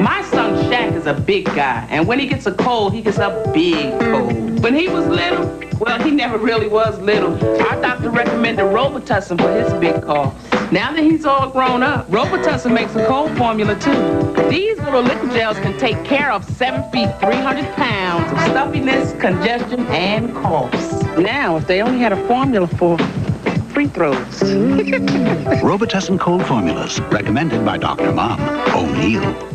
My son Shaq is a big guy, and when he gets a cold, he gets a big cold. When he was little, well, he never really was little. Our doctor recommended Robitussin for his big cough. Now that he's all grown up, Robitussin makes a cold formula too. These little liquid gels can take care of 7 feet, 300 pounds of stuffiness, congestion, and coughs. Now, if they only had a formula for free throws. Robitussin cold formulas, recommended by Dr. Mom O'Neill.